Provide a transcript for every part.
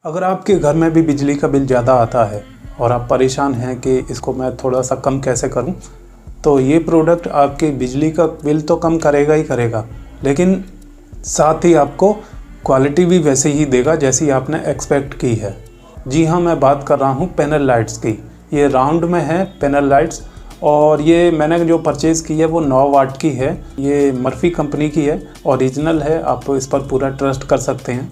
अगर आपके घर में भी बिजली का बिल ज़्यादा आता है और आप परेशान हैं कि इसको मैं थोड़ा सा कम कैसे करूं, तो ये प्रोडक्ट आपके बिजली का बिल तो कम करेगा ही करेगा, लेकिन साथ ही आपको क्वालिटी भी वैसे ही देगा जैसी आपने एक्सपेक्ट की है। जी हाँ, मैं बात कर रहा हूँ पैनल लाइट्स की। ये राउंड में है पैनल लाइट्स और ये मैंने जो परचेज़ की है वो 9 वाट की है। ये मर्फी कंपनी की है, ओरिजिनल है, आप इस पर पूरा ट्रस्ट कर सकते हैं।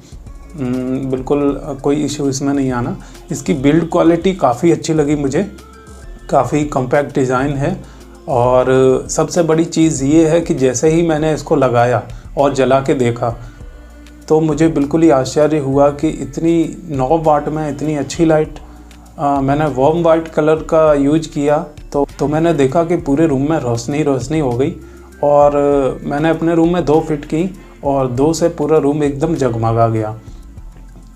बिल्कुल कोई इशू इसमें नहीं आना। इसकी बिल्ड क्वालिटी काफ़ी अच्छी लगी मुझे, काफ़ी कॉम्पैक्ट डिज़ाइन है और सबसे बड़ी चीज़ ये है कि जैसे ही मैंने इसको लगाया और जला के देखा तो मुझे बिल्कुल ही आश्चर्य हुआ कि इतनी 9 वाट में इतनी अच्छी लाइट। मैंने वार्म वाइट कलर का यूज किया तो मैंने देखा कि पूरे रूम में रोशनी हो गई और मैंने अपने रूम में 2 फिट की और 2 से पूरा रूम एकदम जगमगा गया।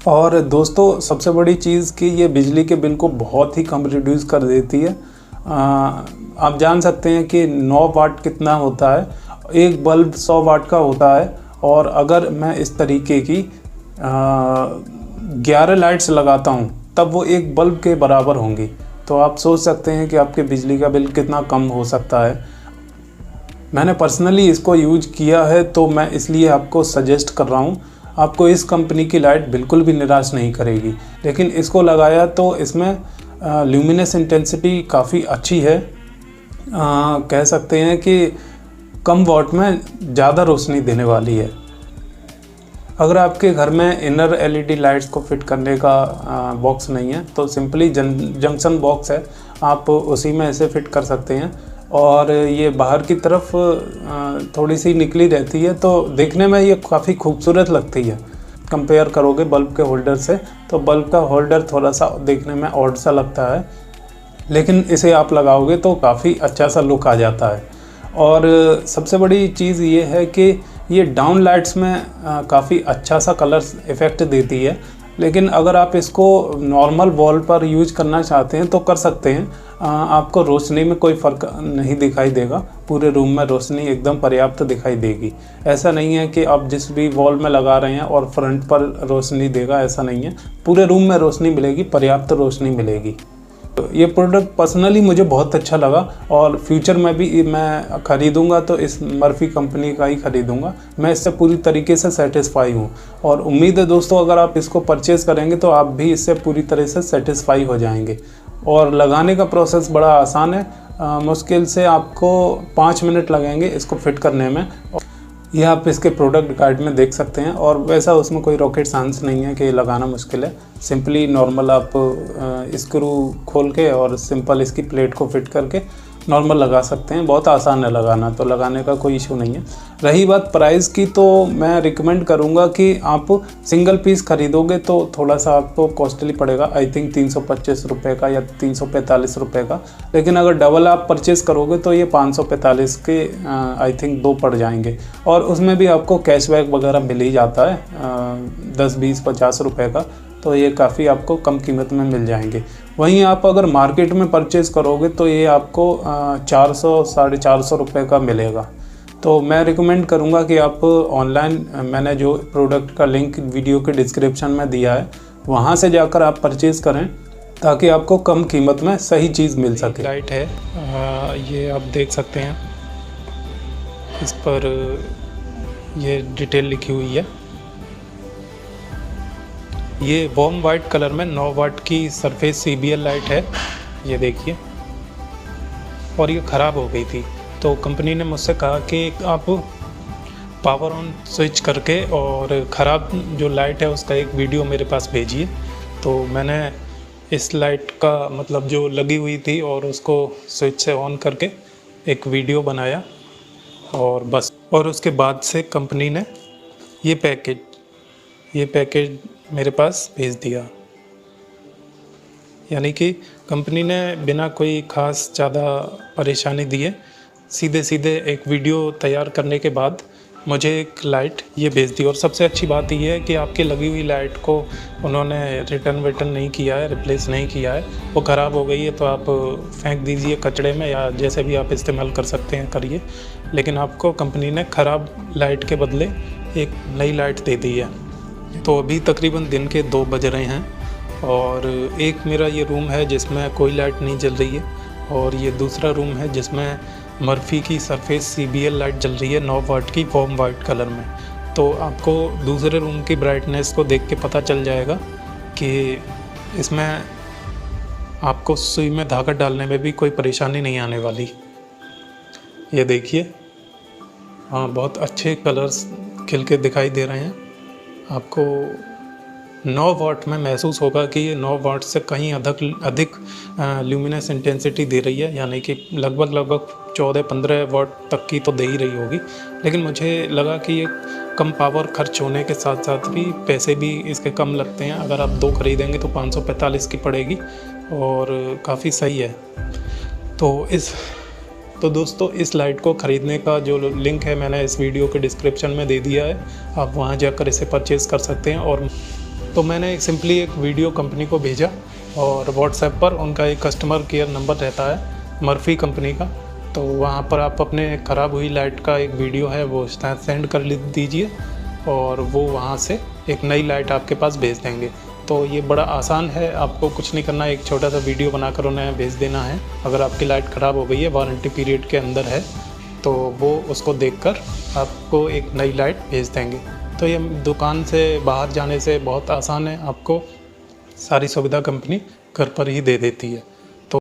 और दोस्तों, सबसे बड़ी चीज़ कि ये बिजली के बिल को बहुत ही कम रिड्यूस कर देती है। आप जान सकते हैं कि 9 वाट कितना होता है, एक बल्ब 100 वाट का होता है और अगर मैं इस तरीके की 11 लाइट्स लगाता हूँ तब वो एक बल्ब के बराबर होंगी। तो आप सोच सकते हैं कि आपके बिजली का बिल कितना कम हो सकता है। मैंने पर्सनली इसको यूज किया है तो मैं इसलिए आपको सजेस्ट कर रहा हूँ। आपको इस कंपनी की लाइट बिल्कुल भी निराश नहीं करेगी, लेकिन इसको लगाया तो इसमें ल्यूमिनेस इंटेंसिटी काफ़ी अच्छी है। कह सकते हैं कि कम वॉट में ज़्यादा रोशनी देने वाली है। अगर आपके घर में इनर एलईडी लाइट्स को फिट करने का बॉक्स नहीं है तो सिंपली जंक्शन बॉक्स है, आप उसी में इसे फिट कर सकते हैं। और ये बाहर की तरफ थोड़ी सी निकली रहती है तो देखने में ये काफ़ी खूबसूरत लगती है। कंपेयर करोगे बल्ब के होल्डर से तो बल्ब का होल्डर थोड़ा सा देखने में ऑड सा लगता है, लेकिन इसे आप लगाओगे तो काफ़ी अच्छा सा लुक आ जाता है। और सबसे बड़ी चीज़ ये है कि ये डाउन लाइट्स में काफ़ी अच्छा सा कलर इफ़ेक्ट देती है, लेकिन अगर आप इसको नॉर्मल वॉल पर यूज करना चाहते हैं तो कर सकते हैं। आपको रोशनी में कोई फ़र्क नहीं दिखाई देगा, पूरे रूम में रोशनी एकदम पर्याप्त दिखाई देगी। ऐसा नहीं है कि आप जिस भी वॉल में लगा रहे हैं और फ्रंट पर रोशनी देगा, ऐसा नहीं है। पूरे रूम में रोशनी मिलेगी, पर्याप्त रोशनी मिलेगी। तो ये प्रोडक्ट पर्सनली मुझे बहुत अच्छा लगा और फ्यूचर में भी मैं ख़रीदूँगा तो इस मर्फी कंपनी का ही ख़रीदूँगा। मैं इससे पूरी तरीके से सेटिस्फाई हूँ और उम्मीद है दोस्तों, अगर आप इसको परचेज़ करेंगे तो आप भी इससे पूरी तरह से सेटिस्फाई हो जाएंगे। और लगाने का प्रोसेस बड़ा आसान है, मुश्किल से आपको 5 मिनट लगेंगे इसको फिट करने में। यह आप इसके प्रोडक्ट गाइड में देख सकते हैं और वैसा उसमें कोई रॉकेट साइंस नहीं है कि लगाना मुश्किल है। सिंपली नॉर्मल आप स्क्रू खोल के और सिंपल इसकी प्लेट को फिट करके नॉर्मल लगा सकते हैं। बहुत आसान है लगाना, तो लगाने का कोई इशू नहीं है। रही बात प्राइस की, तो मैं रिकमेंड करूंगा कि आप सिंगल पीस खरीदोगे तो थोड़ा सा आपको कॉस्टली पड़ेगा, आई थिंक 325 रुपये का या 345 रुपये का। लेकिन अगर डबल आप परचेज़ करोगे तो ये 545 के आई थिंक 2 पड़ जाएंगे और उसमें भी आपको कैशबैक वगैरह मिल ही जाता है 10, 20, 50 रुपये का। तो ये काफ़ी आपको कम कीमत में मिल जाएंगे। वहीं आप अगर मार्केट में परचेज़ करोगे तो ये आपको 400, 450 रुपये का मिलेगा। तो मैं रिकमेंड करूँगा कि आप ऑनलाइन, मैंने जो प्रोडक्ट का लिंक वीडियो के डिस्क्रिप्शन में दिया है, वहाँ से जाकर आप परचेज़ करें ताकि आपको कम कीमत में सही चीज़ मिल सके। लाइट है, ये आप देख सकते हैं, इस पर ये डिटेल लिखी हुई है। ये वार्म वाइट कलर में 9 वाट की सरफेस CBL लाइट है, ये देखिए। और ये ख़राब हो गई थी तो कंपनी ने मुझसे कहा कि आप पावर ऑन स्विच करके और ख़राब जो लाइट है उसका एक वीडियो मेरे पास भेजिए। तो मैंने इस लाइट का मतलब जो लगी हुई थी और उसको स्विच से ऑन करके एक वीडियो बनाया और बस। और उसके बाद से कंपनी ने ये पैकेज मेरे पास भेज दिया। यानी कि कंपनी ने बिना कोई ख़ास ज़्यादा परेशानी दिए सीधे एक वीडियो तैयार करने के बाद मुझे एक लाइट ये भेज दी। और सबसे अच्छी बात ये है कि आपकी लगी हुई लाइट को उन्होंने रिटर्न नहीं किया है, रिप्लेस नहीं किया है। वो ख़राब हो गई है तो आप फेंक दीजिए कचड़े में या जैसे भी आप इस्तेमाल कर सकते हैं करिए, लेकिन आपको कंपनी ने ख़राब लाइट के बदले एक नई लाइट दे दी है। तो अभी तकरीबन दिन के 2 बज रहे हैं और एक मेरा ये रूम है जिसमें कोई लाइट नहीं जल रही है और ये दूसरा रूम है जिसमें मर्फी की सरफेस CBL लाइट जल रही है 9 वाट की वॉर्म वाइट कलर में। तो आपको दूसरे रूम की ब्राइटनेस को देख के पता चल जाएगा कि इसमें आपको सुई में धागा डालने में भी कोई परेशानी नहीं आने वाली। ये देखिए, हाँ, बहुत अच्छे कलर्स खिल के दिखाई दे रहे हैं। आपको 9 वाट में महसूस होगा कि ये 9 वाट से कहीं अधिक ल्यूमिनस इंटेंसिटी दे रही है, यानी कि लगभग 14-15 वाट तक की तो दे ही रही होगी। लेकिन मुझे लगा कि ये कम पावर खर्च होने के साथ साथ भी पैसे भी इसके कम लगते हैं। अगर आप 2 खरीदेंगे तो 545 की पड़ेगी और काफ़ी सही है। तो दोस्तों, इस लाइट को ख़रीदने का जो लिंक है मैंने इस वीडियो के डिस्क्रिप्शन में दे दिया है, आप वहां जाकर इसे परचेज़ कर सकते हैं। और तो मैंने सिंपली एक वीडियो कंपनी को भेजा और व्हाट्सएप पर उनका एक कस्टमर केयर नंबर रहता है मर्फी कंपनी का, तो वहाँ पर आप अपने ख़राब हुई लाइट का एक वीडियो है वो सेंड कर दीजिए और वो वहाँ से एक नई लाइट आपके पास भेज देंगे। तो ये बड़ा आसान है, आपको कुछ नहीं करना, एक छोटा सा वीडियो बनाकर उन्हें भेज देना है। अगर आपकी लाइट ख़राब हो गई है, वारंटी पीरियड के अंदर है, तो वो उसको देखकर आपको एक नई लाइट भेज देंगे। तो ये दुकान से बाहर जाने से बहुत आसान है, आपको सारी सुविधा कंपनी घर पर ही दे देती है।